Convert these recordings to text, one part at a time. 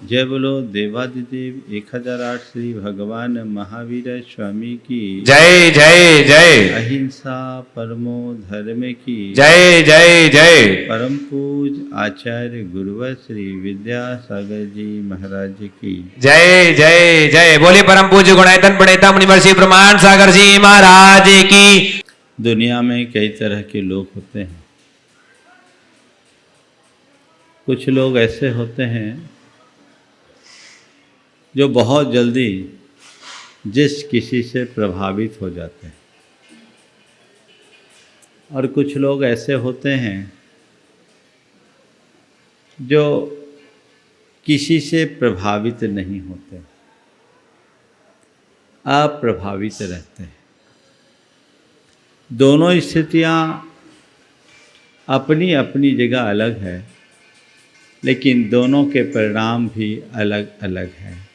जय बोलो देवादिदेव 1008 श्री भगवान महावीर स्वामी की जय जय जय। अहिंसा परमो धर्म की जय जय जय। परम पूज आचार्य गुरुवर श्री विद्यासागर जी महाराज की जय जय जय। बोले परम पूज्य गुणायतन प्रणेता मुनिवर श्री प्रमाण सागर जी महाराज की। दुनिया में कई तरह के लोग होते हैं। कुछ लोग ऐसे होते हैं जो बहुत जल्दी जिस किसी से प्रभावित हो जाते हैं, और कुछ लोग ऐसे होते हैं जो किसी से प्रभावित नहीं होते, अप्रभावित रहते हैं। दोनों स्थितियाँ अपनी अपनी जगह अलग है, लेकिन दोनों के परिणाम भी अलग अलग हैं।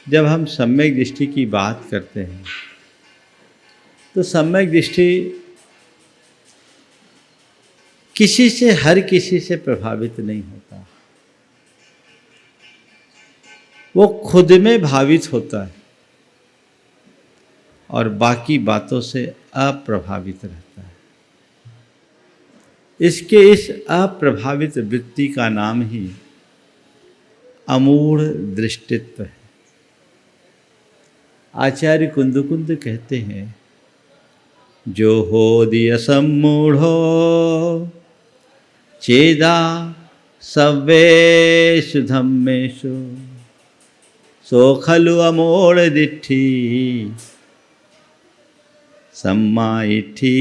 जब हम सम्यक दृष्टि की बात करते हैं तो सम्यक दृष्टि किसी से, हर किसी से प्रभावित नहीं होता, वो खुद में भावित होता है और बाकी बातों से अप्रभावित रहता है। इसके इस अप्रभावित वृत्ति का नाम ही अमूढ़ दृष्टित्व है। आचार्य कुंदकुंद कहते हैं, जो होदि असम्मूढ़ो चेदा सव्वेषु धम्मेषु सो खलु अमूढ़ दिट्ठी सम्माइठी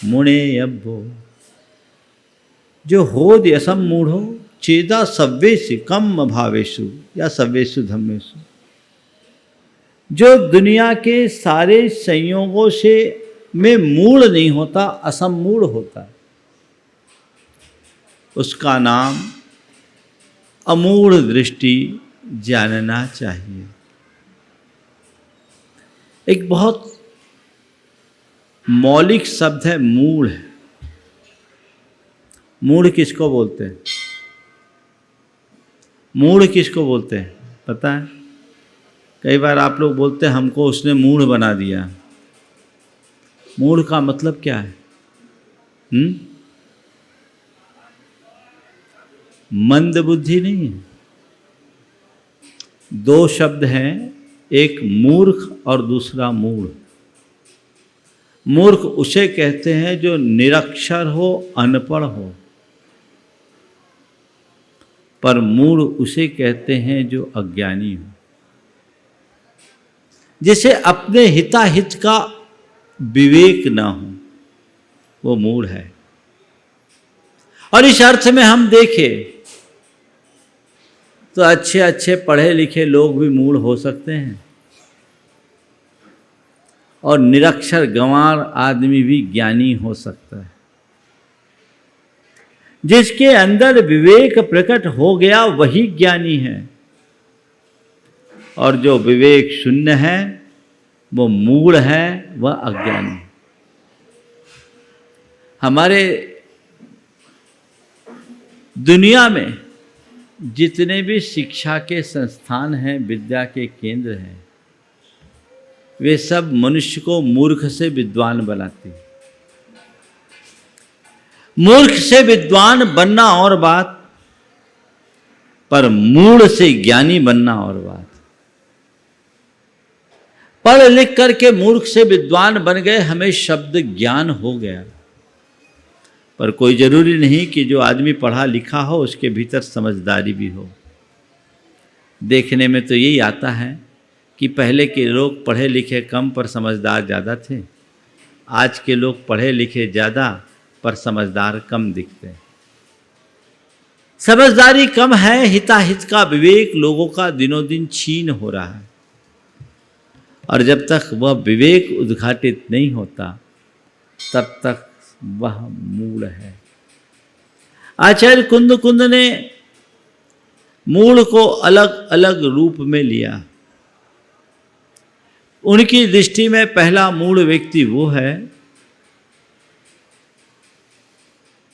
मुणे अब्बो। जो होदि असम्मूढ़ो चेदा सव्वेषु कम भावेषु या सव्वेषु धम्मेषु, जो दुनिया के सारे संयोगों से में मूढ़ नहीं होता, असम्मूढ़ होता है, उसका नाम अमूढ़ दृष्टि जानना चाहिए। एक बहुत मौलिक शब्द है मूढ़। मूढ़ किसको बोलते हैं? मूढ़ किसको बोलते हैं पता है? कई बार आप लोग बोलते हैं हमको उसने मूढ़ बना दिया। मूढ़ का मतलब क्या है? मंद बुद्धि नहीं है। दो शब्द हैं, एक मूर्ख और दूसरा मूढ़। मूर्ख उसे कहते हैं जो निरक्षर हो, अनपढ़ हो, पर मूढ़ उसे कहते हैं जो अज्ञानी हो, जिसे अपने हिताहित का विवेक ना हो, वो मूढ़ है। और इस अर्थ में हम देखें तो अच्छे अच्छे पढ़े लिखे लोग भी मूढ़ हो सकते हैं, और निरक्षर गंवार आदमी भी ज्ञानी हो सकता है। जिसके अंदर विवेक प्रकट हो गया वही ज्ञानी है, और जो विवेक शून्य है वो मूढ़ है, वह अज्ञानी। हमारे दुनिया में जितने भी शिक्षा के संस्थान हैं, विद्या के केंद्र हैं, वे सब मनुष्य को मूर्ख से विद्वान बनाते हैं। मूर्ख से विद्वान बनना और बात, पर मूढ़ से ज्ञानी बनना और बात। पढ़ लिख करके मूर्ख से विद्वान बन गए, हमें शब्द ज्ञान हो गया, पर कोई जरूरी नहीं कि जो आदमी पढ़ा लिखा हो उसके भीतर समझदारी भी हो। देखने में तो यही आता है कि पहले के लोग पढ़े लिखे कम पर समझदार ज़्यादा थे, आज के लोग पढ़े लिखे ज़्यादा पर समझदार कम दिखते हैं। समझदारी कम है, हिताहित का विवेक लोगों का दिनों दिन छीन हो रहा है, और जब तक वह विवेक उद्घाटित नहीं होता तब तक वह मूढ़ है। आचार्य कुंद ने मूढ़ को अलग अलग रूप में लिया। उनकी दृष्टि में पहला मूढ़ व्यक्ति वो है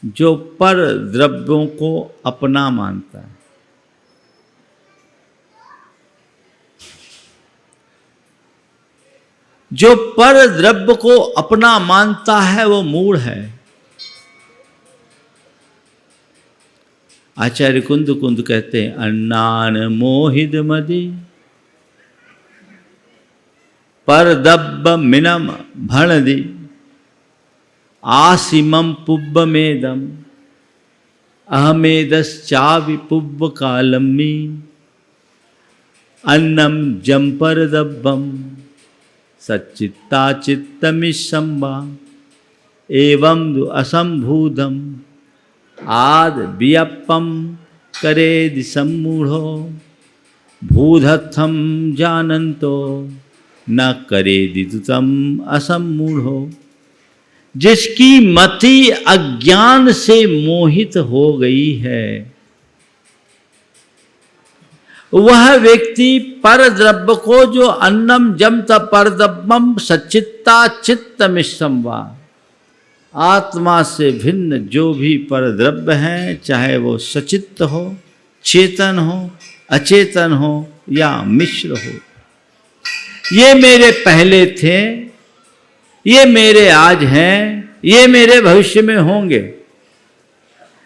जो पर द्रव्यों को अपना मानता है। जो पर द्रव्य को अपना मानता है वो मूढ़ है। आचार्य कुंद कुंद कहते हैं, अन्नान मोहिद मदि पर दब्ब मिनम भणदि आसिमम पुब्ब मेदम अहमेदश्चावि पुब्ब कालम्मी अन्नम जंपर दब्बम सच्चित्ता चित्तमिशंबा एवं असंभूतम आद वियप्पम करेदि सम्मूढ़ो भूधत्थम जानन्तो न करेदि तुतम असम्मूढ़ो। जिसकी मति अज्ञान से मोहित हो गई है वह व्यक्ति पर द्रव्य को, जो अन्नम जमत परद्रव्यम सच्चित्ता चित्तमिशंबा, आत्मा से भिन्न जो भी पर द्रव्य हैं, चाहे वो सचित्त हो, चेतन हो, अचेतन हो या मिश्र हो, ये मेरे पहले थे, ये मेरे आज हैं, ये मेरे भविष्य में होंगे,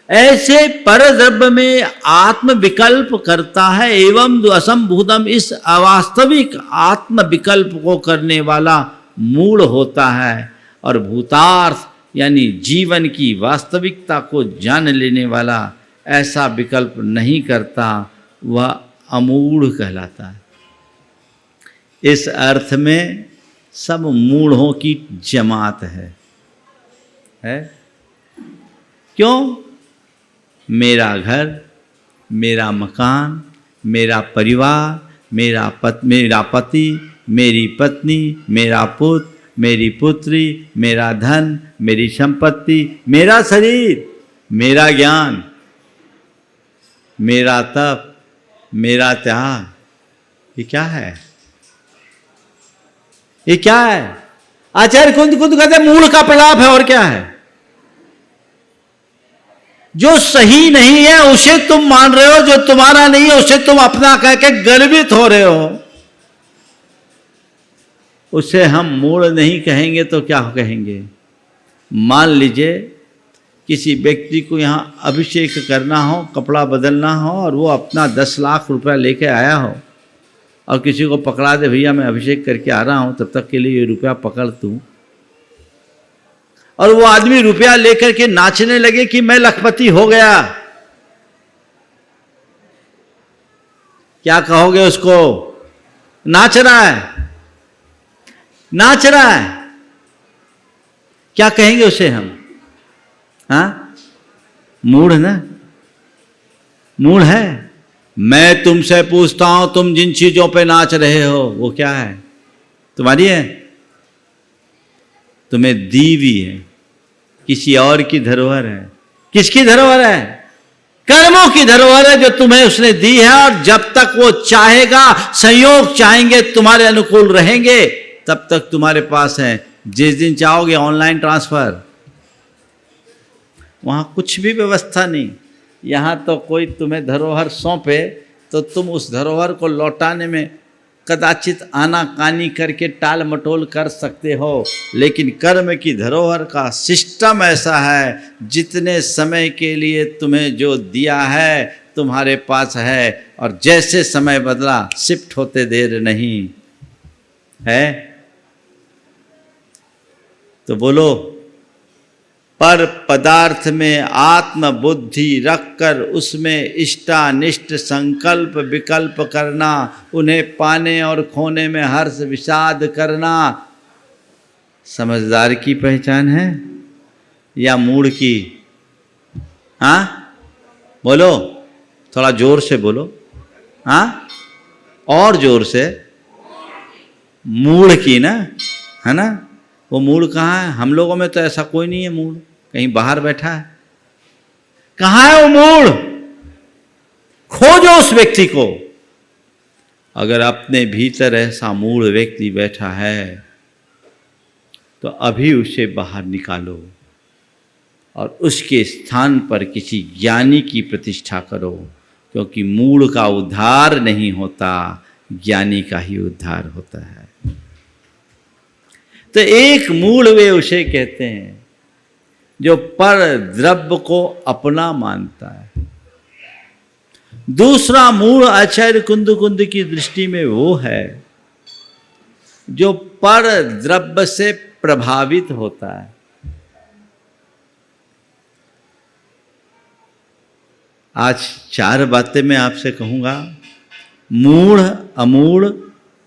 ऐसे परद्रव्य में आत्म विकल्प करता है। एवं असंभूतम, इस अवास्तविक आत्म विकल्प को करने वाला मूढ़ होता है। और भूतार्थ यानी जीवन की वास्तविकता को जान लेने वाला ऐसा विकल्प नहीं करता, वह अमूढ़ कहलाता है। इस अर्थ में सब मूढ़ों की जमात है? क्यों? मेरा घर, मेरा मकान, मेरा परिवार, मेरा पति, मेरी पत्नी, मेरा पुत्र, मेरी पुत्री, मेरा धन, मेरी संपत्ति, मेरा शरीर, मेरा ज्ञान, मेरा तप, मेरा त्याग, ये क्या है? ये क्या है? आचार्य कुंद कहते हैं मूढ़ का प्रलाप है। और क्या है? जो सही नहीं है उसे तुम मान रहे हो, जो तुम्हारा नहीं है उसे तुम अपना कह के गर्वित हो रहे हो। उसे हम मूढ़ नहीं कहेंगे तो क्या कहेंगे? मान लीजिए किसी व्यक्ति को यहाँ अभिषेक करना हो, कपड़ा बदलना हो, और वो अपना 10 लाख रुपया लेके आया हो और किसी को पकड़ा दे, भैया मैं अभिषेक करके आ रहा हूँ, तब तक के लिए ये रुपया पकड़ तू, और वो आदमी रुपया लेकर के नाचने लगे कि मैं लखपति हो गया, क्या कहोगे उसको? नाच रहा है, नाच रहा है, क्या कहेंगे उसे हम? हाँ, मूढ़ ना, मूढ़ है। मैं तुमसे पूछता हूं, तुम जिन चीजों पे नाच रहे हो वो क्या है? तुम्हारी है? तुम्हें दी भी है, किसी और की धरोहर है। किसकी धरोहर है? कर्मों की धरोहर है जो तुम्हें उसने दी है, और जब तक वो चाहेगा, संयोग चाहेंगे तुम्हारे अनुकूल रहेंगे, तब तक तुम्हारे पास है। जिस दिन चाहोगे ऑनलाइन ट्रांसफर, वहां कुछ भी व्यवस्था नहीं। यहाँ तो कोई तुम्हें धरोहर सौंपे तो तुम उस धरोहर को लौटाने में कदाचित आनाकानी करके टाल मटोल कर सकते हो, लेकिन कर्म की धरोहर का सिस्टम ऐसा है, जितने समय के लिए तुम्हें जो दिया है तुम्हारे पास है, और जैसे समय बदला शिफ्ट होते देर नहीं है। तो बोलो, पर पदार्थ में आत्म बुद्धि रखकर उसमें इष्टानिष्ट संकल्प विकल्प करना, उन्हें पाने और खोने में हर्ष विषाद करना समझदार की पहचान है या मूढ़ की? हाँ बोलो, थोड़ा जोर से बोलो। हाँ, और जोर से। मूढ़ की ना, है ना? वो मूढ़ कहाँ है? हम लोगों में तो ऐसा कोई नहीं है मूढ़, कहीं बाहर बैठा है। कहाँ है वो मूढ़? खोजो उस व्यक्ति को। अगर अपने भीतर ऐसा मूढ़ व्यक्ति बैठा है तो अभी उसे बाहर निकालो और उसके स्थान पर किसी ज्ञानी की प्रतिष्ठा करो, क्योंकि मूढ़ का उद्धार नहीं होता, ज्ञानी का ही उद्धार होता है। तो एक मूढ़ वे उसे कहते हैं जो पर द्रव्य को अपना मानता है। दूसरा मूढ़ आचार्य कुंद की दृष्टि में वो है जो पर द्रव्य से प्रभावित होता है। आज 4 बातें मैं आपसे कहूंगा, मूढ़, अमूढ़,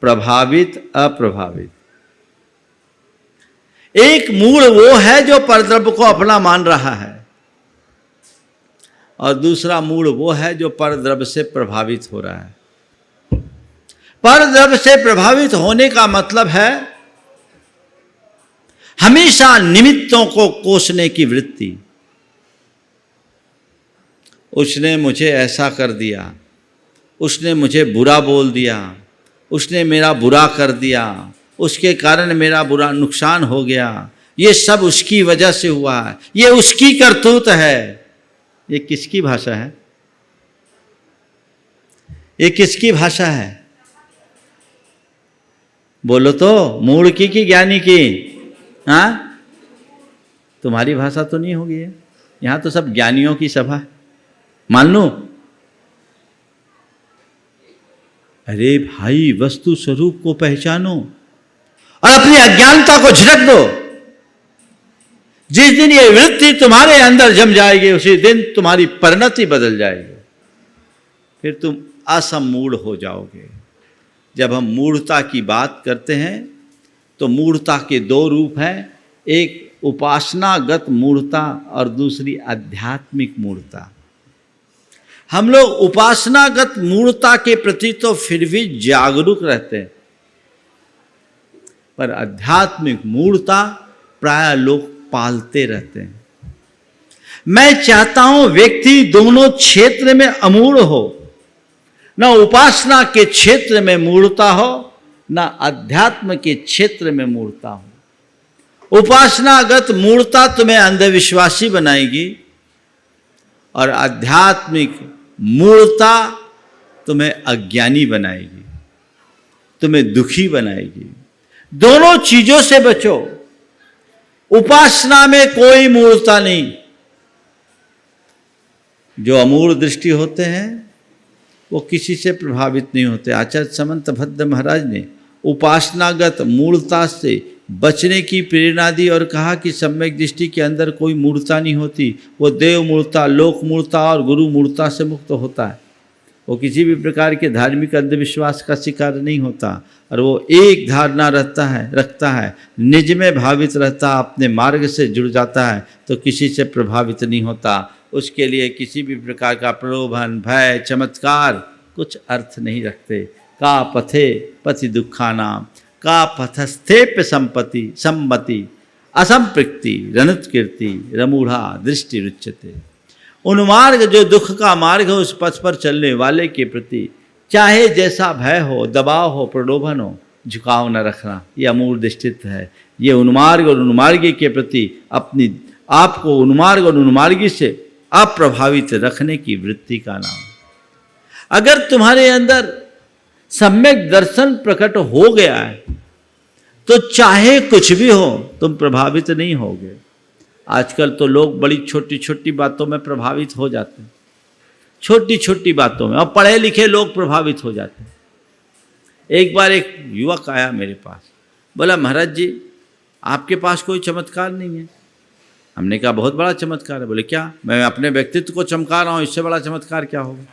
प्रभावित, अप्रभावित। एक मूढ़ वो है जो परद्रव्य को अपना मान रहा है, और दूसरा मूढ़ वो है जो परद्रव्य से प्रभावित हो रहा है। परद्रव्य से प्रभावित होने का मतलब है हमेशा निमित्तों को कोसने की वृत्ति। उसने मुझे ऐसा कर दिया, उसने मुझे बुरा बोल दिया, उसने मेरा बुरा कर दिया, उसके कारण मेरा बुरा नुकसान हो गया, ये सब उसकी वजह से हुआ है, ये उसकी करतूत है। ये किसकी भाषा है? ये किसकी भाषा है? बोलो तो, मूढ़ की कि ज्ञानी की? हाँ, तुम्हारी भाषा तो नहीं होगी है। यहां तो सब ज्ञानियों की सभा है, मान लो। अरे भाई, वस्तु स्वरूप को पहचानो और अपनी अज्ञानता को झिड़क दो। जिस दिन ये वृत्ति तुम्हारे अंदर जम जाएगी, उसी दिन तुम्हारी परिणति बदल जाएगी, फिर तुम असमूढ़ हो जाओगे। जब हम मूढ़ता की बात करते हैं तो मूढ़ता के 2 रूप हैं, एक उपासनागत मूढ़ता और दूसरी आध्यात्मिक मूढ़ता। हम लोग उपासनागत मूढ़ता के प्रति तो फिर भी जागरूक रहते हैं, पर आध्यात्मिक मूढ़ता प्राय लोग पालते रहते हैं। मैं चाहता हूं व्यक्ति दोनों क्षेत्र में अमूढ़ हो, न उपासना के क्षेत्र में मूढ़ता हो, न अध्यात्म के क्षेत्र में मूढ़ता हो। उपासनागत मूढ़ता तुम्हें अंधविश्वासी बनाएगी और आध्यात्मिक मूढ़ता तुम्हें अज्ञानी बनाएगी, तुम्हें दुखी बनाएगी। दोनों चीजों से बचो। उपासना में कोई मूढ़ता नहीं। जो अमूढ़ दृष्टि होते हैं वो किसी से प्रभावित नहीं होते। आचार्य समंत भद्र महाराज ने उपासनागत मूढ़ता से बचने की प्रेरणा दी और कहा कि सम्यक दृष्टि के अंदर कोई मूढ़ता नहीं होती। वो देव मूढ़ता, लोक मूढ़ता और गुरु मूढ़ता से मुक्त होता है। वो किसी भी प्रकार के धार्मिक अंधविश्वास का शिकार नहीं होता और वो एक धारणा रखता है, निज में भावित रहता, अपने मार्ग से जुड़ जाता है तो किसी से प्रभावित नहीं होता। उसके लिए किसी भी प्रकार का प्रलोभन, भय, चमत्कार कुछ अर्थ नहीं रखते। का पथे पति दुखानाम, का पथस्थेप्य सम्मति असंपृक्ति रणुत्कीर्ति रमूढ़ा दृष्टि रुच्यते। उन्मार्ग जो दुख का मार्ग है, उस पथ पर चलने वाले के प्रति चाहे जैसा भय हो, दबाव हो, प्रलोभन हो, झुकाव न रखना, ये अमूढ़ दृष्टित्व है। ये उन्मार्ग और उन्मार्गी के प्रति अपनी आपको उन्मार्ग और उन्मार्गी से अप्रभावित रखने की वृत्ति का नाम। अगर तुम्हारे अंदर सम्यक दर्शन प्रकट हो गया है तो चाहे कुछ भी हो तुम प्रभावित नहीं होगे। आजकल तो लोग बड़ी छोटी छोटी बातों में प्रभावित हो जाते हैं, छोटी छोटी बातों में, और पढ़े लिखे लोग प्रभावित हो जाते हैं। एक बार एक युवक आया मेरे पास, बोला महाराज जी आपके पास कोई चमत्कार नहीं है। हमने कहा बहुत बड़ा चमत्कार है। बोले क्या? मैं अपने व्यक्तित्व को चमका रहा हूँ, इससे बड़ा चमत्कार क्या होगा?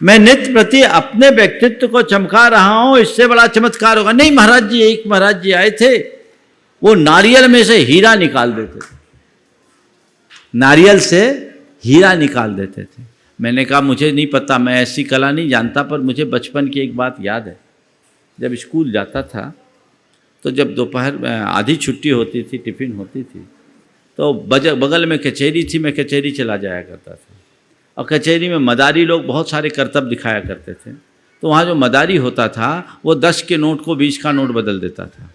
मैं नित्य प्रति अपने व्यक्तित्व को चमका रहा हूँ, इससे बड़ा चमत्कार होगा? नहीं महाराज जी, एक महाराज जी आए थे, वो नारियल में से हीरा निकाल देते थे, नारियल से हीरा निकाल देते थे। मैंने कहा मुझे नहीं पता, मैं ऐसी कला नहीं जानता, पर मुझे बचपन की एक बात याद है। जब स्कूल जाता था तो जब दोपहर में आधी छुट्टी होती थी, टिफ़िन होती थी, तो बगल में कचहरी थी, मैं कचहरी चला जाया करता था। और कचहरी में मदारी लोग बहुत सारे करतब दिखाया करते थे। तो वहाँ जो मदारी होता था वो 10 के नोट को 20 का नोट बदल देता था,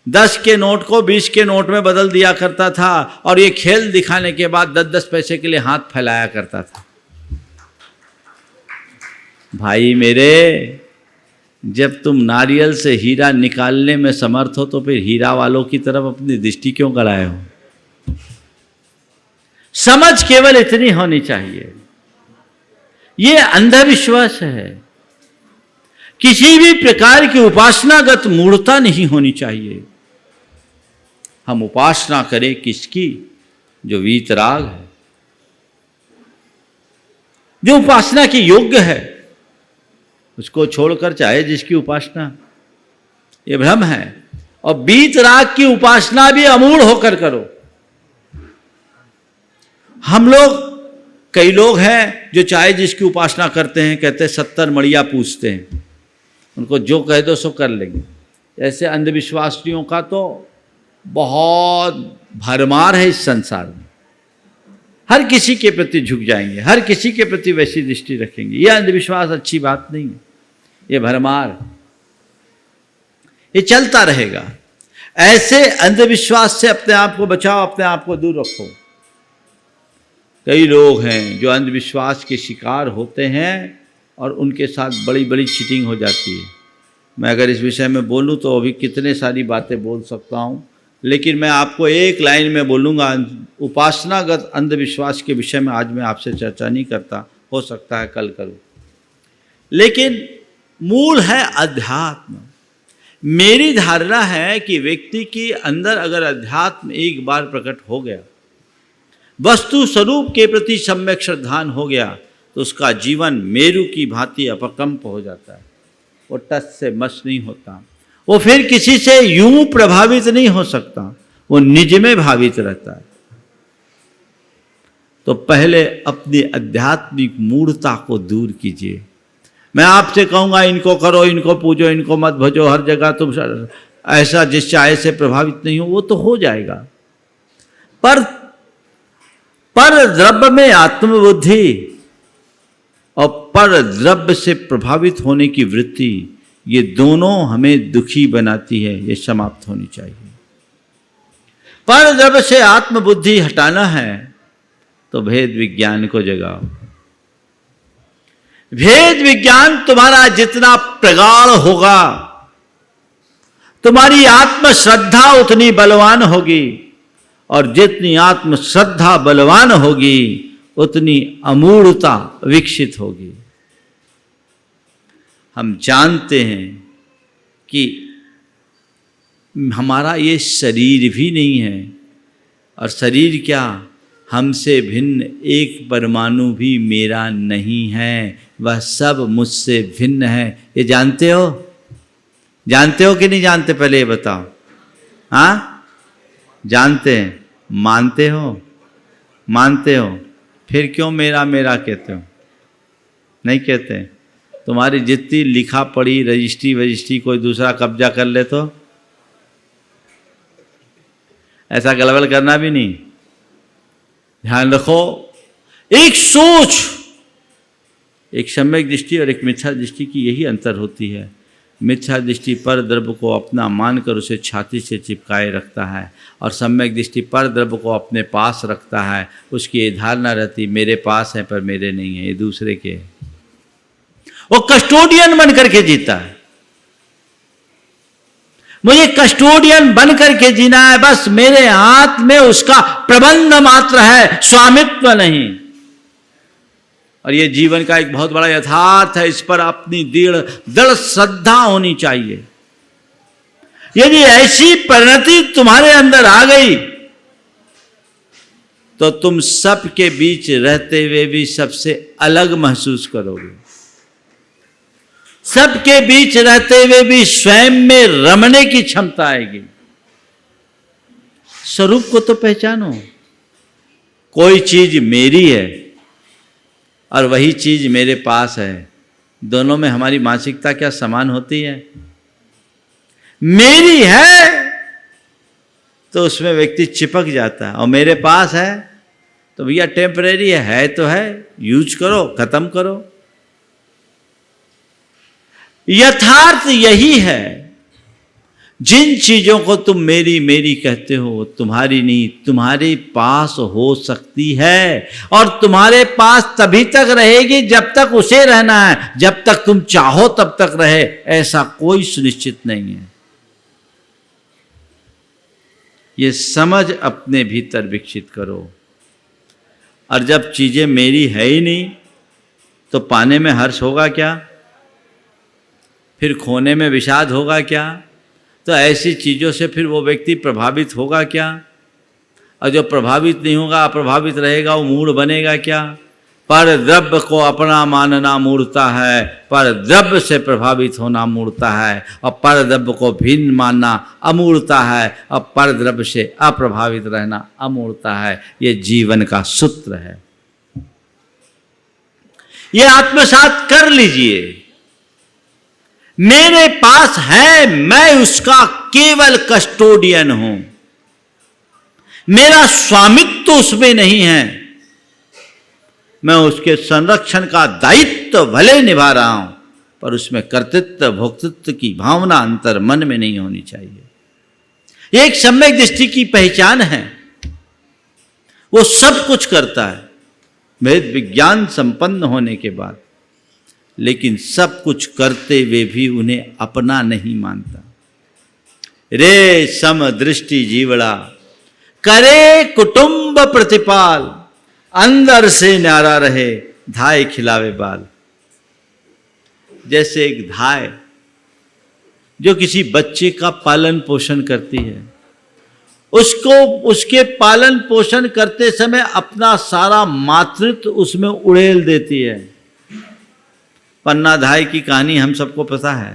10 के नोट को 20 के नोट में बदल दिया करता था। और ये खेल दिखाने के बाद 10-10 पैसे के लिए हाथ फैलाया करता था। भाई मेरे, जब तुम नारियल से हीरा निकालने में समर्थ हो तो फिर हीरा वालों की तरफ अपनी दृष्टि क्यों कराए हो? समझ केवल इतनी होनी चाहिए। ये अंधविश्वास है। किसी भी प्रकार की उपासनागत मूढ़ता नहीं होनी चाहिए। हम उपासना करें किसकी? जो वीतराग है, जो उपासना के योग्य है, उसको छोड़कर चाहे जिसकी उपासना, ये भ्रम है। और वीतराग की उपासना भी अमूढ़ होकर करो। हम लोग, कई लोग हैं जो चाहे जिसकी उपासना करते हैं, कहते हैं 70 मड़िया पूछते हैं, उनको जो कह दो सो कर लेंगे। ऐसे अंधविश्वासियों का तो बहुत भरमार है इस संसार में। हर किसी के प्रति झुक जाएंगे, हर किसी के प्रति वैसी दृष्टि रखेंगे। यह अंधविश्वास अच्छी बात नहीं है, ये भरमार, ये चलता रहेगा। ऐसे अंधविश्वास से अपने आप को बचाओ, अपने आप को दूर रखो। कई लोग हैं जो अंधविश्वास के शिकार होते हैं और उनके साथ बड़ी बड़ी चीटिंग हो जाती है। मैं अगर इस विषय में बोलूं तो अभी कितने सारी बातें बोल सकता हूं, लेकिन मैं आपको एक लाइन में बोलूँगा। उपासनागत अंधविश्वास के विषय में आज मैं आपसे चर्चा नहीं करता, हो सकता है कल करूँ, लेकिन मूल है अध्यात्म। मेरी धारणा है कि व्यक्ति के अंदर अगर अध्यात्म एक बार प्रकट हो गया, वस्तु स्वरूप के प्रति सम्यक श्रद्धान हो गया, तो उसका जीवन मेरु की भांति अपकंप हो जाता है। वो टस से मस नहीं होता, वो फिर किसी से यूं प्रभावित नहीं हो सकता, वो निज में भावित रहता है। तो पहले अपनी आध्यात्मिक मूढ़ता को दूर कीजिए। मैं आपसे कहूंगा इनको करो, इनको पूजो, इनको मत भजो, हर जगह तुम ऐसा जिस चाहे से प्रभावित नहीं हो, वो तो हो जाएगा। पर द्रव्य में आत्मबुद्धि और पर द्रव्य से प्रभावित होने की वृत्ति, ये दोनों हमें दुखी बनाती है, ये समाप्त होनी चाहिए। पर द्रव्य से आत्मबुद्धि हटाना है तो भेद विज्ञान को जगाओ। भेद विज्ञान तुम्हारा जितना प्रगाढ़ होगा, तुम्हारी आत्म श्रद्धा उतनी बलवान होगी, और जितनी आत्म श्रद्धा बलवान होगी उतनी अमूढ़ता विकसित होगी। हम जानते हैं कि हमारा ये शरीर भी नहीं है, और शरीर क्या, हमसे भिन्न एक परमाणु भी मेरा नहीं है, वह सब मुझसे भिन्न है। ये जानते हो? जानते हो कि नहीं जानते? पहले ये बताओ। हाँ, जानते हैं। मानते हो? मानते हो, फिर क्यों मेरा मेरा कहते हो? नहीं कहते। तुम्हारी जितनी लिखा पढ़ी रजिस्ट्री कोई दूसरा कब्जा कर ले तो ऐसा गलबल करना भी नहीं। ध्यान रखो, एक सोच, एक सम्यक दृष्टि और एक मिथ्या दृष्टि की यही अंतर होती है। मिथ्या दृष्टि पर द्रव्य को अपना मानकर उसे छाती से चिपकाए रखता है, और सम्यक दृष्टि पर द्रव्य को अपने पास रखता है। उसकी ये धारणा रहती मेरे पास है पर मेरे नहीं है, ये दूसरे के है। वो कस्टोडियन बन करके जीता है। मुझे कस्टोडियन बन करके जीना है, बस मेरे हाथ में उसका प्रबंध मात्र है, स्वामित्व नहीं। और ये जीवन का एक बहुत बड़ा यथार्थ है, इस पर अपनी दृढ़ श्रद्धा होनी चाहिए। यदि ऐसी परिणति तुम्हारे अंदर आ गई तो तुम सबके बीच रहते हुए भी सबसे अलग महसूस करोगे। सबके बीच रहते हुए भी स्वयं में रमने की क्षमता आएगी। स्वरूप को तो पहचानो। कोई चीज मेरी है और वही चीज मेरे पास है, दोनों में हमारी मानसिकता क्या समान होती है? मेरी है तो उसमें व्यक्ति चिपक जाता है, और मेरे पास है तो भैया टेम्परेरी है तो है, यूज करो, खत्म करो। यथार्थ यही है। जिन चीजों को तुम मेरी मेरी कहते हो वो तुम्हारी नहीं, तुम्हारे पास हो सकती है और तुम्हारे पास तभी तक रहेगी जब तक उसे रहना है। जब तक तुम चाहो तब तक रहे, ऐसा कोई सुनिश्चित नहीं है। ये समझ अपने भीतर विकसित करो। और जब चीजें मेरी है ही नहीं तो पाने में हर्ष होगा क्या, फिर खोने में विषाद होगा क्या, तो ऐसी चीज़ों से फिर वो व्यक्ति प्रभावित होगा क्या, और जो प्रभावित नहीं होगा अप्रभावित रहेगा वो मूढ़ बनेगा क्या। पर द्रव्य को अपना मानना मूढ़ता है, पर द्रव्य से प्रभावित होना मूढ़ता है, और पर द्रव्य को भिन्न मानना अमूढ़ता है, और पर द्रव्य से अप्रभावित रहना अमूढ़ता है। ये जीवन का सूत्र है, ये आत्मसात कर लीजिए। मेरे पास है, मैं उसका केवल कस्टोडियन हूं, मेरा स्वामित्व उसमें नहीं है, मैं उसके संरक्षण का दायित्व भले निभा रहा हूं, पर उसमें कर्तृत्व भोक्तृत्व की भावना अंतर मन में नहीं होनी चाहिए। एक सम्यक दृष्टि की पहचान है, वो सब कुछ करता है वेद विज्ञान संपन्न होने के बाद, लेकिन सब कुछ करते हुए भी उन्हें अपना नहीं मानता। रे समदृष्टि जीवड़ा करे कुटुंब प्रतिपाल, अंदर से न्यारा रहे धाय खिलावे बाल। जैसे एक धाय जो किसी बच्चे का पालन पोषण करती है, उसको उसके पालन पोषण करते समय अपना सारा मातृत्व उसमें उड़ेल देती है। पन्ना धाय की कहानी हम सबको पता है,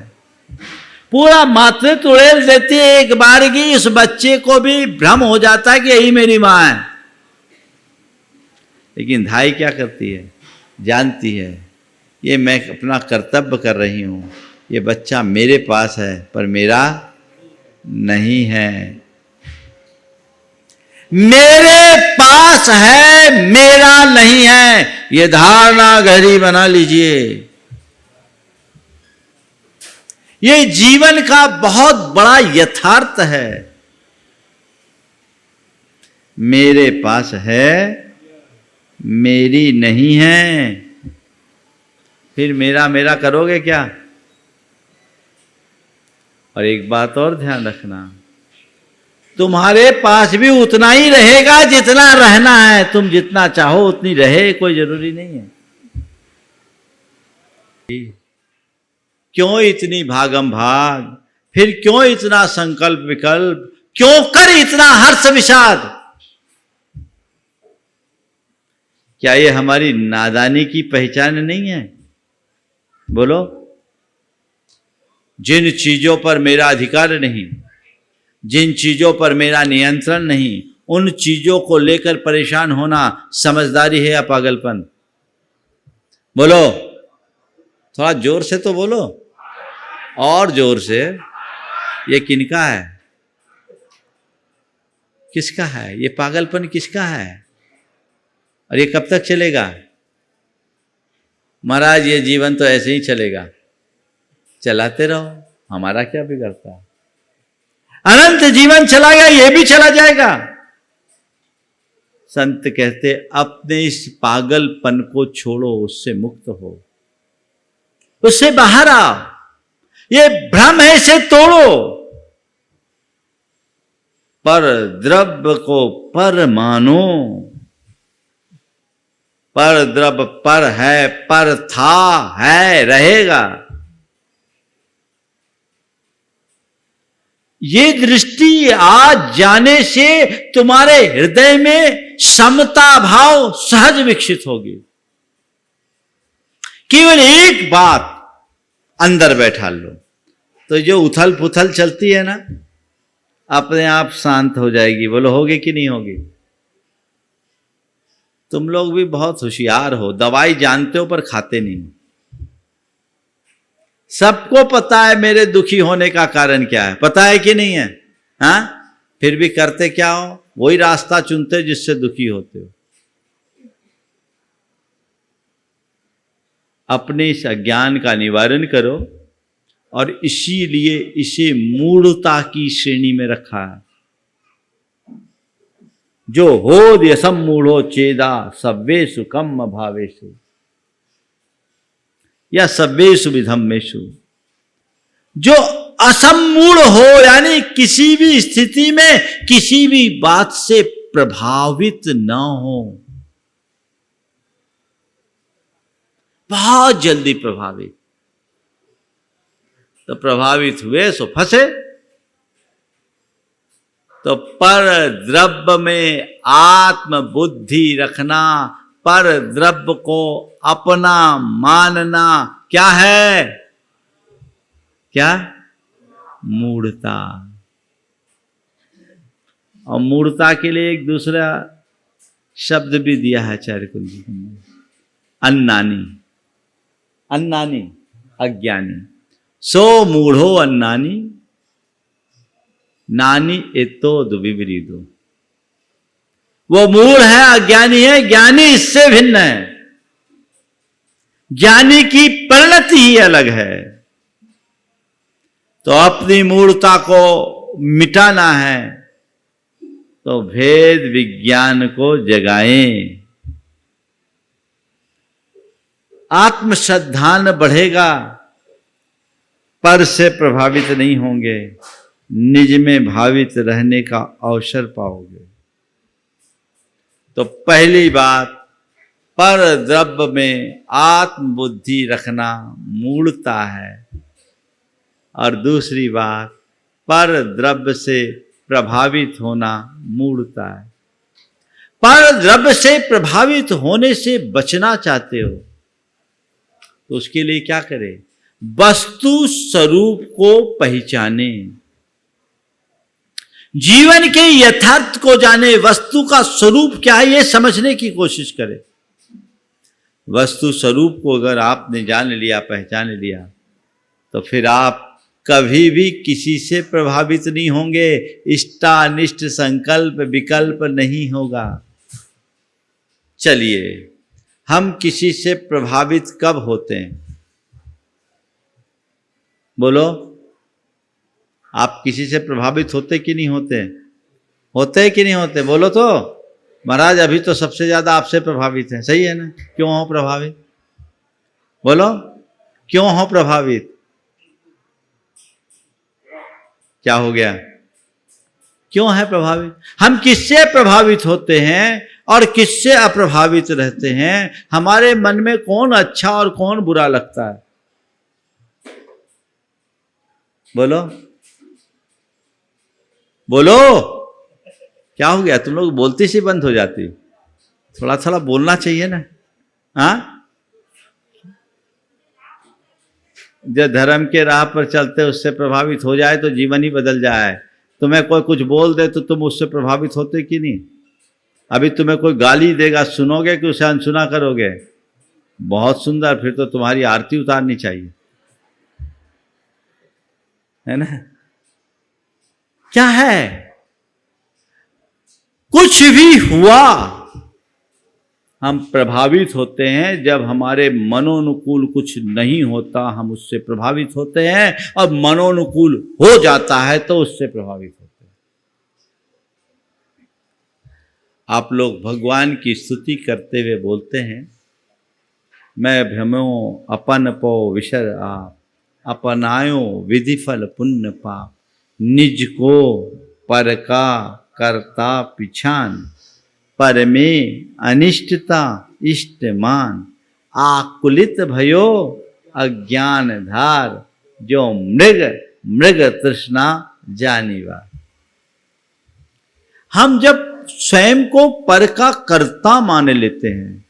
पूरा मातृत्व उड़ेल देती है। एक बार की इस बच्चे को भी भ्रम हो जाता है कि यही मेरी मां है, लेकिन धाय क्या करती है, जानती है ये मैं अपना कर्तव्य कर रही हूं, ये बच्चा मेरे पास है पर मेरा नहीं है, मेरे पास है मेरा नहीं है, ये धारणा गहरी बना लीजिए। ये जीवन का बहुत बड़ा यथार्थ है। मेरे पास है मेरी नहीं है, फिर मेरा मेरा करोगे क्या। और एक बात और ध्यान रखना, तुम्हारे पास भी उतना ही रहेगा जितना रहना है। तुम जितना चाहो उतनी रहे, कोई जरूरी नहीं है। क्यों इतनी भागम भाग, फिर क्यों इतना संकल्प विकल्प, क्यों कर इतना हर्ष विषाद। क्या ये हमारी नादानी की पहचान नहीं है? बोलो। जिन चीजों पर मेरा अधिकार नहीं, जिन चीजों पर मेरा नियंत्रण नहीं, उन चीजों को लेकर परेशान होना समझदारी है या पागलपन? बोलो, थोड़ा जोर से तो बोलो, और जोर से। ये किनका है, किसका है ये पागलपन, किसका है? और ये कब तक चलेगा? महाराज ये जीवन तो ऐसे ही चलेगा, चलाते रहो, हमारा क्या बिगड़ता। अनंत जीवन चला गया, ये भी चला जाएगा। संत कहते अपने इस पागलपन को छोड़ो, उससे मुक्त हो, उससे बाहर आओ, ये भ्रम है, इसे तोड़ो। पर द्रव्य को पर मानो, पर द्रव्य पर है, पर था है, रहेगा। ये दृष्टि आज जाने से तुम्हारे हृदय में समता भाव सहज विकसित होगी। केवल एक बात अंदर बैठा लो, तो जो उथल पुथल चलती है ना, अपने आप शांत हो जाएगी। बोलो, होगी कि नहीं होगी? तुम लोग भी बहुत होशियार हो, दवाई जानते हो पर खाते नहीं। सबको पता है मेरे दुखी होने का कारण क्या है, पता है कि नहीं है? हाँ, फिर भी करते क्या हो? वही रास्ता चुनते हो जिससे दुखी होते हो। अपने इस अज्ञान का निवारण करो और इसीलिए इसे मूढ़ता की श्रेणी में रखा है। जो होद्य सम्मूढ़ो चेदा सव्वेषु कम्म भावेषु या सव्वेषु विधम्मेषु। जो असम्मूढ़ हो यानी किसी भी स्थिति में किसी भी बात से प्रभावित न हो, बहुत जल्दी प्रभावित, तो प्रभावित हुए सो फंसे। तो पर द्रव्य में आत्म बुद्धि रखना, पर द्रव्य को अपना मानना क्या है? क्या? मूढ़ता। और मूढ़ता के लिए एक दूसरा शब्द भी दिया है आचार्य कुंज जी ने, अन्नानी। अन्नानी अज्ञानी। सो मूढ़ो अन्नानी नानी एतो दुविपरीतो। वो मूढ़ है, अज्ञानी है, ज्ञानी इससे भिन्न है। ज्ञानी की परिणति ही अलग है। तो अपनी मूढ़ता को मिटाना है तो भेद विज्ञान को जगाएं। आत्मश्रद्धान बढ़ेगा, पर से प्रभावित नहीं होंगे, निज में भावित रहने का अवसर पाओगे। तो पहली बात, पर द्रव्य में आत्म बुद्धि रखना मूढ़ता है। और दूसरी बात, पर द्रव्य से प्रभावित होना मूढ़ता है। पर द्रव्य से प्रभावित होने से बचना चाहते हो तो उसके लिए क्या करें? वस्तु स्वरूप को पहचाने, जीवन के यथार्थ को जाने, वस्तु का स्वरूप क्या है ये समझने की कोशिश करें। वस्तु स्वरूप को अगर आपने जान लिया, पहचान लिया, तो फिर आप कभी भी किसी से प्रभावित नहीं होंगे। इष्टानिष्ट संकल्प विकल्प नहीं होगा। चलिए, हम किसी से प्रभावित कब होते हैं? बोलो, आप किसी से प्रभावित होते कि नहीं होते? होते कि नहीं होते? बोलो तो। महाराज अभी तो सबसे ज्यादा आपसे प्रभावित है, सही है ना? क्यों हो प्रभावित? बोलो, क्यों हो प्रभावित? क्या हो गया? क्यों है प्रभावित? हम किससे प्रभावित होते हैं और किससे अप्रभावित रहते हैं? हमारे मन में कौन अच्छा और कौन बुरा लगता है? बोलो बोलो, क्या हो गया? तुम लोग बोलती सी बंद हो जाती। थोड़ा थोड़ा बोलना चाहिए ना। हाँ, जो धर्म के राह पर चलते उससे प्रभावित हो जाए तो जीवन ही बदल जाए। तुम्हें कोई कुछ बोल दे तो तुम उससे प्रभावित होते कि नहीं? अभी तुम्हें कोई गाली देगा, सुनोगे कि उसे अनसुना करोगे? बहुत सुंदर, फिर तो तुम्हारी आरती उतारनी चाहिए, है ना? क्या है? कुछ भी हुआ हम प्रभावित होते हैं। जब हमारे मनोनुकूल कुछ नहीं होता हम उससे प्रभावित होते हैं, और मनोनुकूल हो जाता है तो उससे प्रभावित होते हैं। आप लोग भगवान की स्तुति करते हुए बोलते हैं, मैं भ्रमो अपन पो विशर आप, अपनायो विधिफल पुण्य पाप, निज को पर का करता पिछान, पर में अनिष्टता इष्टमान, आकुलित भयो अज्ञान धार, जो मृग मृग तृष्णा जानीवा। हम जब स्वयं को पर का कर्ता मान लेते हैं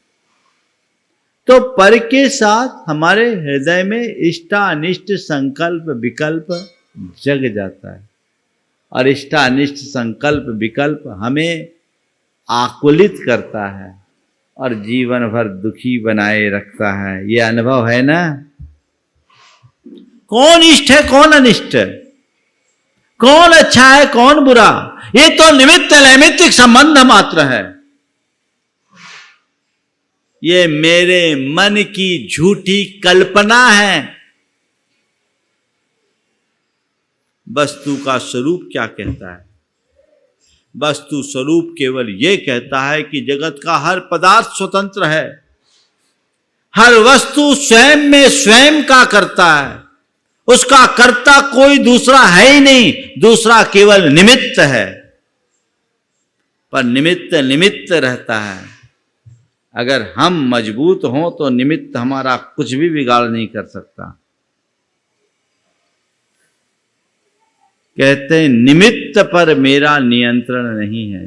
तो पर के साथ हमारे हृदय में इष्टानिष्ट संकल्प विकल्प जग जाता है, और इष्टानिष्ट संकल्प विकल्प हमें आकुलित करता है और जीवन भर दुखी बनाए रखता है। ये अनुभव है ना? कौन इष्ट है कौन अनिष्ट है, कौन अच्छा है कौन बुरा, ये तो निमित्त नैमित्तिक संबंध मात्र है। ये मेरे मन की झूठी कल्पना है। वस्तु का स्वरूप क्या कहता है? वस्तु स्वरूप केवल ये कहता है कि जगत का हर पदार्थ स्वतंत्र है, हर वस्तु स्वयं में स्वयं का करता है, उसका कर्ता कोई दूसरा है ही नहीं, दूसरा केवल निमित्त है। पर निमित्त निमित्त रहता है। अगर हम मजबूत हों तो निमित्त हमारा कुछ भी बिगाड़ नहीं कर सकता। कहते हैं निमित्त पर मेरा नियंत्रण नहीं है,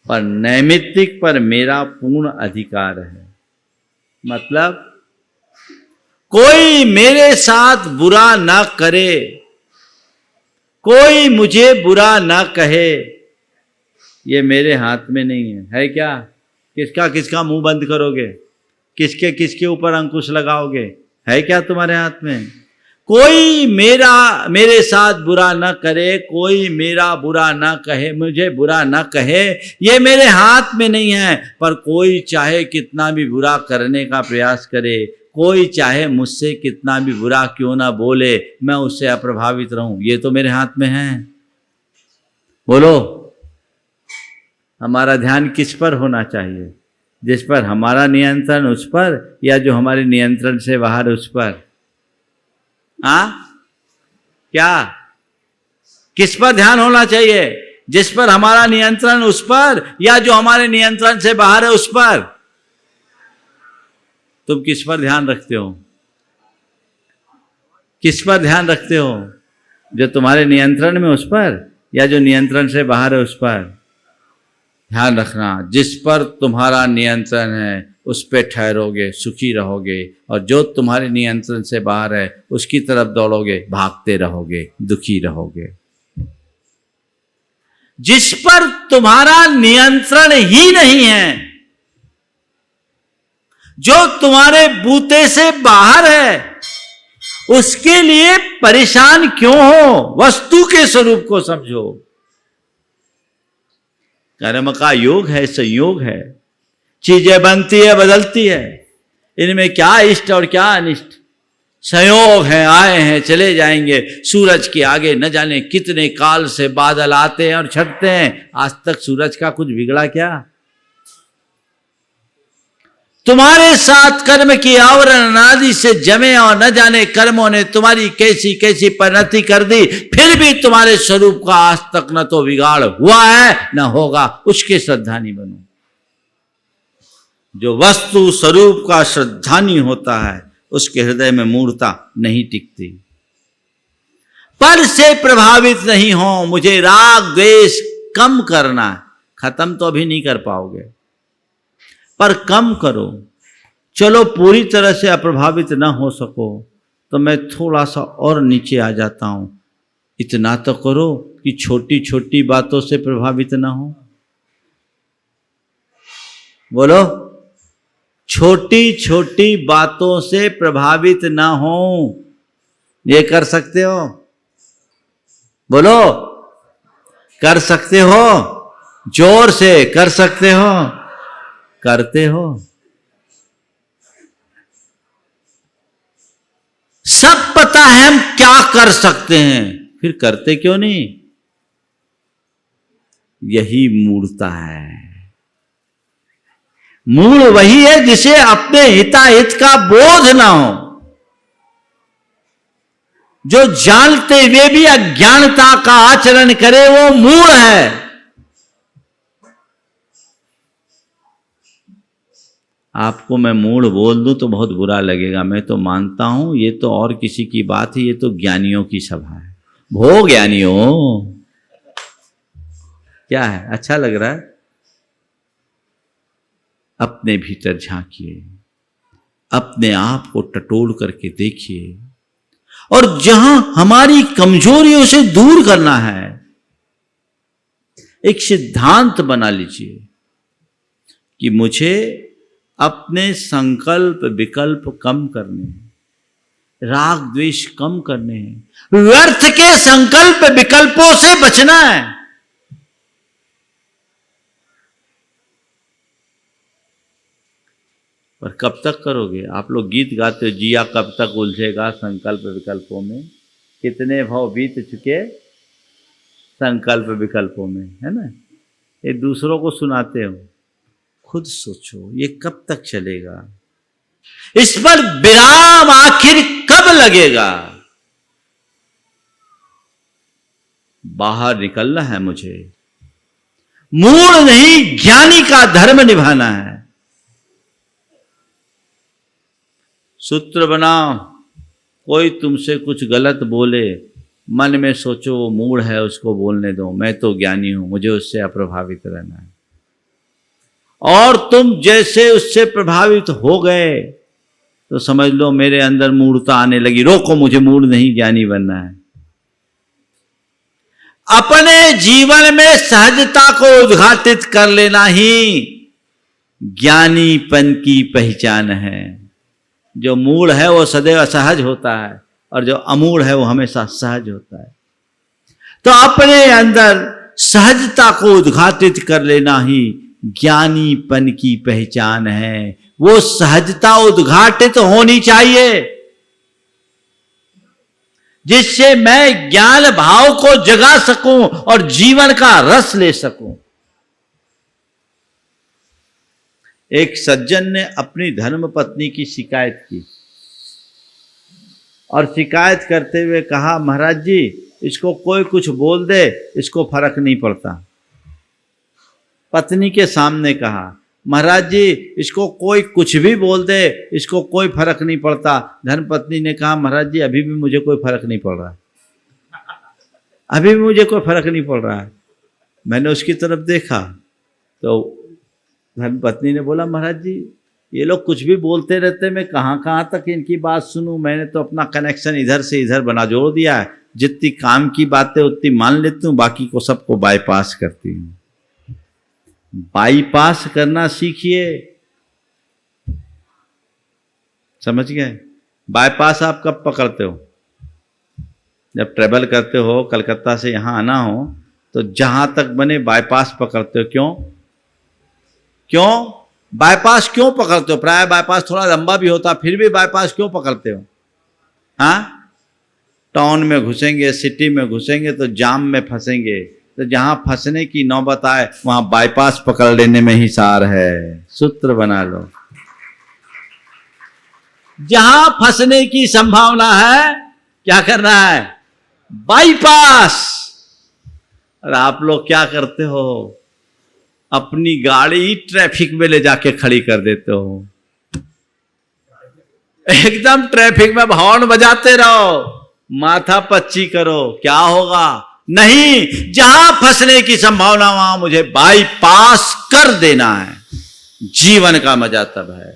पर नैमित्तिक पर मेरा पूर्ण अधिकार है। मतलब कोई मेरे साथ बुरा ना करे, कोई मुझे बुरा ना कहे, ये मेरे हाथ में नहीं है। है क्या? किसका किसका मुंह बंद करोगे? किसके किसके ऊपर अंकुश लगाओगे? है क्या तुम्हारे हाथ में? कोई मेरे साथ बुरा ना करे, कोई मेरा बुरा ना कहे, मुझे बुरा ना कहे, ये मेरे हाथ में नहीं है। पर कोई चाहे कितना भी बुरा करने का प्रयास करे, कोई चाहे मुझसे कितना भी बुरा क्यों ना बोले, मैं उससे अप्रभावित रहूं, ये तो मेरे हाथ में है। बोलो, हमारा ध्यान किस पर होना चाहिए? जिस पर हमारा नियंत्रण उस पर, या जो हमारे नियंत्रण से बाहर उस पर? क्या किस पर ध्यान होना चाहिए? जिस पर हमारा नियंत्रण उस पर, या जो हमारे नियंत्रण से बाहर है उस पर? तुम किस पर ध्यान रखते हो? किस पर ध्यान रखते हो? जो तुम्हारे नियंत्रण में उस पर, या जो नियंत्रण से बाहर है उस पर? ध्यान रखना, जिस पर तुम्हारा नियंत्रण है उस पे ठहरोगे, सुखी रहोगे, और जो तुम्हारे नियंत्रण से बाहर है उसकी तरफ दौड़ोगे, भागते रहोगे, दुखी रहोगे। जिस पर तुम्हारा नियंत्रण ही नहीं है, जो तुम्हारे बूते से बाहर है, उसके लिए परेशान क्यों हो? वस्तु के स्वरूप को समझो। कर्म का योग है, संयोग है, चीजें बनती है, बदलती है, इनमें क्या इष्ट और क्या अनिष्ट? संयोग है, आए हैं चले जाएंगे। सूरज के आगे न जाने कितने काल से बादल आते हैं और छटते हैं, आज तक सूरज का कुछ बिगड़ा क्या? तुम्हारे साथ कर्म की आवरण आदि से जमे और न जाने कर्मों ने तुम्हारी कैसी कैसी परिणति कर दी, फिर भी तुम्हारे स्वरूप का आज तक न तो बिगाड़ हुआ है न होगा। उसके श्रद्धानी बनो। जो वस्तु स्वरूप का श्रद्धानी होता है उसके हृदय में मूर्ता नहीं टिकती। पर से प्रभावित नहीं हो, मुझे राग द्वेष कम करना है। खत्म तो अभी नहीं कर पाओगे, पर कम करो। चलो पूरी तरह से अप्रभावित ना हो सको तो मैं थोड़ा सा और नीचे आ जाता हूं। इतना तो करो कि छोटी छोटी बातों से प्रभावित ना हो। बोलो, छोटी छोटी बातों से प्रभावित ना हो। ये कर सकते हो? बोलो, कर सकते हो? जोर से कर सकते हो? करते हो? सब पता है हम क्या कर सकते हैं, फिर करते क्यों नहीं? यही मूर्ता है। मूल वही है जिसे अपने हिताहित का बोध ना हो, जो जानते हुए भी अज्ञानता का आचरण करे, वो मूढ़ है। आपको मैं मूढ़ बोल दूं तो बहुत बुरा लगेगा, मैं तो मानता हूं ये तो और किसी की बात है, ये तो ज्ञानियों की सभा है। भो ज्ञानियों, क्या है? अच्छा लग रहा है? अपने भीतर झांकिए, अपने आप को टटोल करके देखिए, और जहां हमारी कमजोरियों से दूर करना है, एक सिद्धांत बना लीजिए कि मुझे अपने संकल्प विकल्प कम करने हैं, राग द्वेष कम करने हैं, व्यर्थ के संकल्प विकल्पों से बचना है। पर कब तक करोगे? आप लोग गीत गाते हो, जिया कब तक उलझेगा संकल्प विकल्पों में। कितने भाव बीत चुके संकल्प विकल्पों में, है ना। ये दूसरों को सुनाते हो, खुद सोचो ये कब तक चलेगा, इस पर विराम आखिर कब लगेगा। बाहर निकलना है मुझे, मूढ़ नहीं ज्ञानी का धर्म निभाना है। सूत्र बनाओ, कोई तुमसे कुछ गलत बोले, मन में सोचो वो मूढ़ है, उसको बोलने दो, मैं तो ज्ञानी हूं, मुझे उससे अप्रभावित रहना है। और तुम जैसे उससे प्रभावित हो गए तो समझ लो मेरे अंदर मूढ़ता आने लगी, रोको मुझे मूढ़ नहीं ज्ञानी बनना है। अपने जीवन में सहजता को उद्घाटित कर लेना ही ज्ञानीपन की पहचान है। जो मूढ़ है वो सदैव असहज होता है और जो अमूढ़ है वो हमेशा सहज होता है। तो अपने अंदर सहजता को उद्घाटित कर लेना ही ज्ञानीपन की पहचान है। वो सहजता उद्घाटित होनी चाहिए जिससे मैं ज्ञान भाव को जगा सकूं और जीवन का रस ले सकूं। एक सज्जन ने अपनी धर्म पत्नी की शिकायत की और शिकायत करते हुए कहा, महाराज जी इसको कोई कुछ बोल दे इसको फर्क नहीं पड़ता। पत्नी के सामने कहा, महाराज जी इसको कोई कुछ भी बोल दे इसको कोई फर्क नहीं पड़ता। धर्मपत्नी ने कहा, महाराज जी अभी भी मुझे कोई फर्क नहीं पड़ रहा, अभी भी मुझे कोई फर्क नहीं पड़ रहा है। मैंने उसकी तरफ देखा तो धर्मपत्नी ने बोला, महाराज जी ये लोग कुछ भी बोलते रहते, मैं कहाँ कहाँ तक इनकी बात सुनूं। मैंने तो अपना कनेक्शन इधर से इधर बना जोड़ दिया है, जितनी काम की बातें उतनी मान लेती हूँ, बाकी को सबको बाईपास करती हूँ। बाईपास करना सीखिए, समझ गए। बाईपास आप कब पकड़ते हो? जब ट्रेवल करते हो, कलकत्ता से यहाँ आना हो तो जहां तक बने बाईपास पकड़ते हो। क्यों बाईपास क्यों पकड़ते हो? प्राय बाईपास थोड़ा लंबा भी होता, फिर भी बाईपास क्यों पकड़ते हो? हाँ, टाउन में घुसेंगे, सिटी में घुसेंगे तो जाम में फंसेंगे, तो जहां फंसने की नौबत आए वहां बाईपास पकड़ लेने में ही सार है। सूत्र बना लो, जहां फंसने की संभावना है क्या करना है? बाईपास। और आप लोग क्या करते हो? अपनी गाड़ी ट्रैफिक में ले जाके खड़ी कर देते हो, एकदम ट्रैफिक में हॉर्न बजाते रहो, माथा पच्ची करो, क्या होगा? नहीं, जहां फंसने की संभावना वहां मुझे बाईपास कर देना है। जीवन का मजा तब है।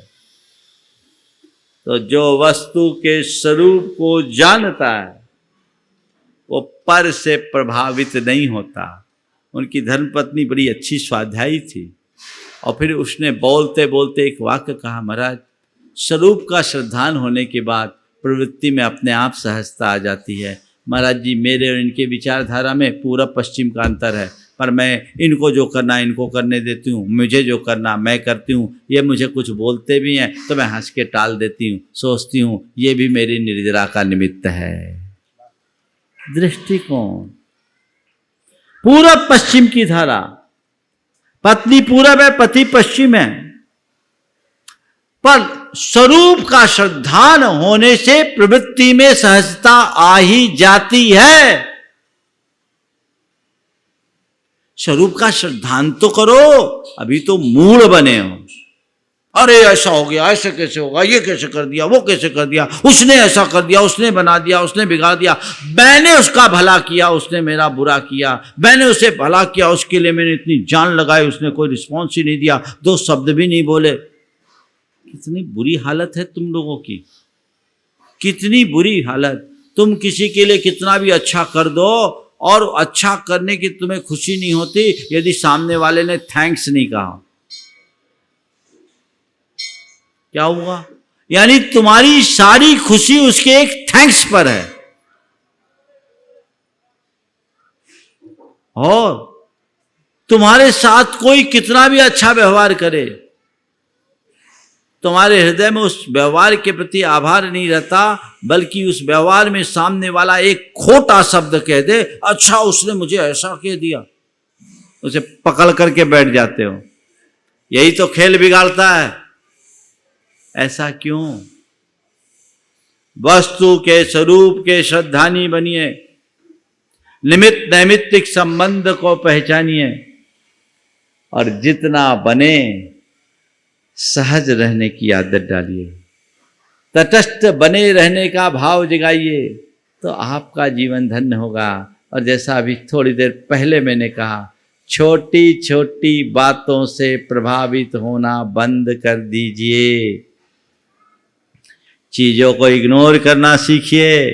तो जो वस्तु के स्वरूप को जानता है वो पर से प्रभावित नहीं होता। उनकी धर्मपत्नी बड़ी अच्छी स्वाध्यायी थी और फिर उसने बोलते बोलते एक वाक्य कहा, महाराज स्वरूप का श्रद्धान होने के बाद प्रवृत्ति में अपने आप सहजता आ जाती है। महाराज जी मेरे और इनके विचारधारा में पूरब पश्चिम का अंतर है, पर मैं इनको जो करना इनको करने देती हूँ, मुझे जो करना मैं करती हूँ। ये मुझे कुछ बोलते भी हैं तो मैं हंस के टाल देती हूँ, सोचती हूँ ये भी मेरी निर्जरा का निमित्त है। दृष्टिकोण पूरब पश्चिम की धारा, पत्नी पूरब है पति पश्चिम है, पर स्वरूप का श्रद्धान होने से प्रवृत्ति में सहजता आ ही जाती है। स्वरूप का श्रद्धान तो करो, अभी तो मूढ़ बने हो। अरे ऐसा हो गया, ऐसे कैसे होगा, ये कैसे कर दिया, वो कैसे कर दिया, उसने ऐसा कर दिया, उसने बना दिया, उसने बिगाड़ दिया, मैंने उसका भला किया, उसने मेरा बुरा किया, मैंने उसे भला किया, उसके लिए मैंने इतनी जान लगाई, उसने कोई रिस्पॉन्स ही नहीं दिया, दो शब्द भी नहीं बोले। कितनी बुरी हालत है तुम लोगों की, कितनी बुरी हालत। तुम किसी के लिए कितना भी अच्छा कर दो और अच्छा करने की तुम्हें खुशी नहीं होती यदि सामने वाले ने थैंक्स नहीं कहा। क्या हुआ? यानी तुम्हारी सारी खुशी उसके एक थैंक्स पर है। और तुम्हारे साथ कोई कितना भी अच्छा व्यवहार करे, तुम्हारे हृदय में उस व्यवहार के प्रति आभार नहीं रहता, बल्कि उस व्यवहार में सामने वाला एक खोटा शब्द कह दे, अच्छा उसने मुझे ऐसा कह दिया, उसे पकड़ करके बैठ जाते हो। यही तो खेल बिगाड़ता है। ऐसा क्यों? वस्तु के स्वरूप के श्रद्धानी बनिए, निमित्त नैमित्तिक संबंध को पहचानिए, और जितना बने सहज रहने की आदत डालिए, तटस्थ बने रहने का भाव जगाइए, तो आपका जीवन धन्य होगा। और जैसा अभी थोड़ी देर पहले मैंने कहा, छोटी छोटी बातों से प्रभावित होना बंद कर दीजिए। चीजों को इग्नोर करना सीखिए,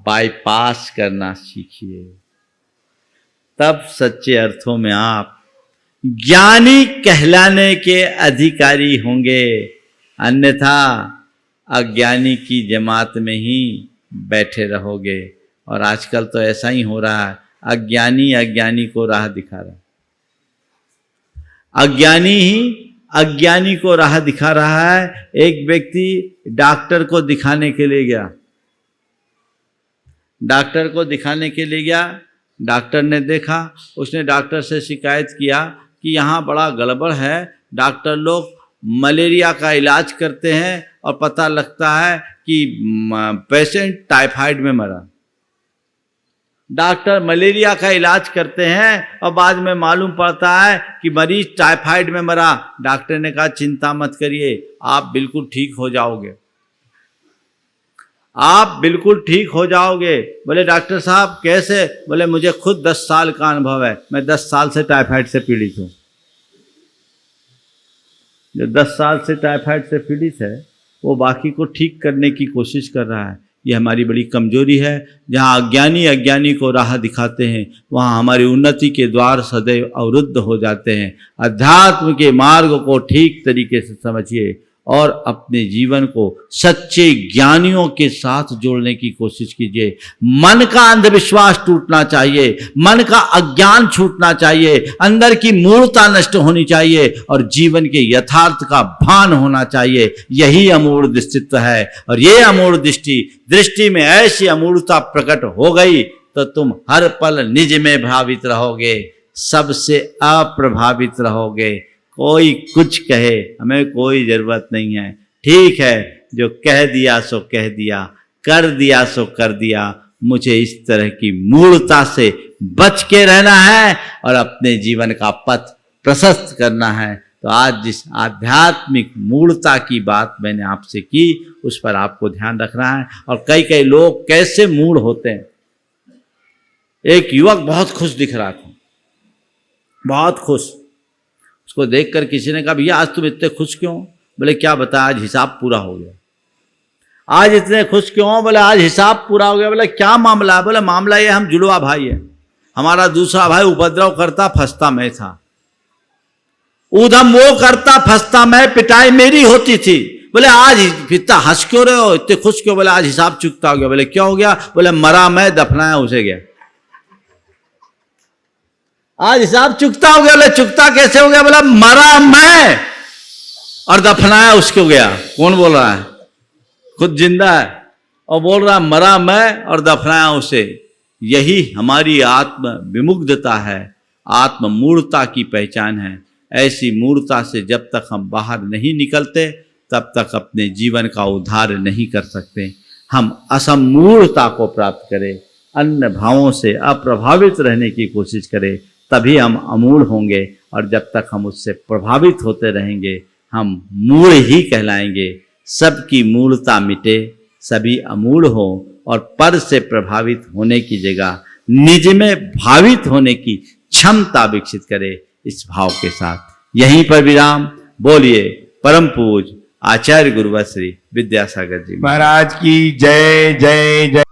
बाईपास करना सीखिए, तब सच्चे अर्थों में आप ज्ञानी कहलाने के अधिकारी होंगे। अन्यथा अज्ञानी की जमात में ही बैठे रहोगे। और आजकल तो ऐसा ही हो रहा है, अज्ञानी अज्ञानी को राह दिखा रहा है, अज्ञानी ही अज्ञानी को राह दिखा रहा है। एक व्यक्ति डॉक्टर को दिखाने के लिए गया, डॉक्टर को दिखाने के लिए गया, डॉक्टर ने देखा, उसने डॉक्टर से शिकायत किया कि यहाँ बड़ा गड़बड़ है, डॉक्टर लोग मलेरिया का इलाज करते हैं और पता लगता है कि पेशेंट टाइफाइड में मरा। डॉक्टर मलेरिया का इलाज करते हैं और बाद में मालूम पड़ता है कि मरीज टाइफाइड में मरा। डॉक्टर ने कहा चिंता मत करिए, आप बिल्कुल ठीक हो जाओगे, आप बिल्कुल ठीक हो जाओगे। बोले डॉक्टर साहब कैसे? बोले मुझे खुद 10 साल का अनुभव है, मैं 10 साल से टाइफाइड से पीड़ित हूँ। जो 10 साल से टाइफाइड से पीड़ित है वो बाकी को ठीक करने की कोशिश कर रहा है। ये हमारी बड़ी कमजोरी है। जहाँ अज्ञानी अज्ञानी को राह दिखाते हैं, वहाँ हमारी उन्नति के द्वार सदैव अवरुद्ध हो जाते हैं। अध्यात्म के मार्ग को ठीक तरीके से समझिए और अपने जीवन को सच्चे ज्ञानियों के साथ जोड़ने की कोशिश कीजिए। मन का अंधविश्वास टूटना चाहिए, मन का अज्ञान छूटना चाहिए, अंदर की मूर्खता नष्ट होनी चाहिए और जीवन के यथार्थ का भान होना चाहिए। यही अमूढ़ दृष्टित्व है। और ये अमूढ़ दृष्टि में ऐसी अमूढ़ता प्रकट हो गई तो तुम हर पल निज में भावित रहोगे, सबसे अप्रभावित रहोगे। कोई कुछ कहे, हमें कोई जरूरत नहीं है। ठीक है, जो कह दिया सो कह दिया, कर दिया सो कर दिया। मुझे इस तरह की मूढ़ता से बच के रहना है और अपने जीवन का पथ प्रशस्त करना है। तो आज जिस आध्यात्मिक मूढ़ता की बात मैंने आपसे की, उस पर आपको ध्यान रखना है। और कई कई लोग कैसे मूढ़ होते हैं। एक युवक बहुत खुश दिख रहा था, बहुत खुश। उसको देखकर किसी ने कहा भैया आज तुम इतने खुश क्यों? बोले क्या बता, आज हिसाब पूरा हो गया। आज इतने खुश क्यों? बोले आज हिसाब पूरा हो गया। बोले क्या मामला है? बोले मामला ये हम जुड़वा भाई है, हमारा दूसरा भाई उपद्रव करता, फंसता मैं था, उधम वो करता, फंसता मैं, पिटाई मेरी होती थी। बोले आज इतना हंस क्यों रहे हो, इतने खुश क्यों? बोले आज हिसाब चुकता हो गया। बोले क्या हो गया? बोले मरा मैं, दफनाया उसे गया। आज हिसाब चुकता हो गया। बोले चुकता कैसे हो गया? बोला मरा मैं और दफनाया उसको गया। कौन बोल रहा है? खुद जिंदा है और बोल रहा मरा मैं और दफनाया उसे। यही हमारी आत्म विमुग्धता है, आत्म मूढ़ता की पहचान है। ऐसी मूढ़ता से जब तक हम बाहर नहीं निकलते तब तक अपने जीवन का उद्धार नहीं कर सकते। हम असमूढ़ता को प्राप्त करें, अन्य भावों से अप्रभावित रहने की कोशिश करें, तभी हम अमूढ़ होंगे। और जब तक हम उससे प्रभावित होते रहेंगे हम मूढ़ ही कहलाएंगे। सबकी मूढ़ता मिटे, सभी अमूढ़ हो और पर से प्रभावित होने की जगह निज में भावित होने की क्षमता विकसित करे। इस भाव के साथ यहीं पर विराम। बोलिए परम पूज आचार्य गुरुवर श्री विद्यासागर जी महाराज की जय जय जय।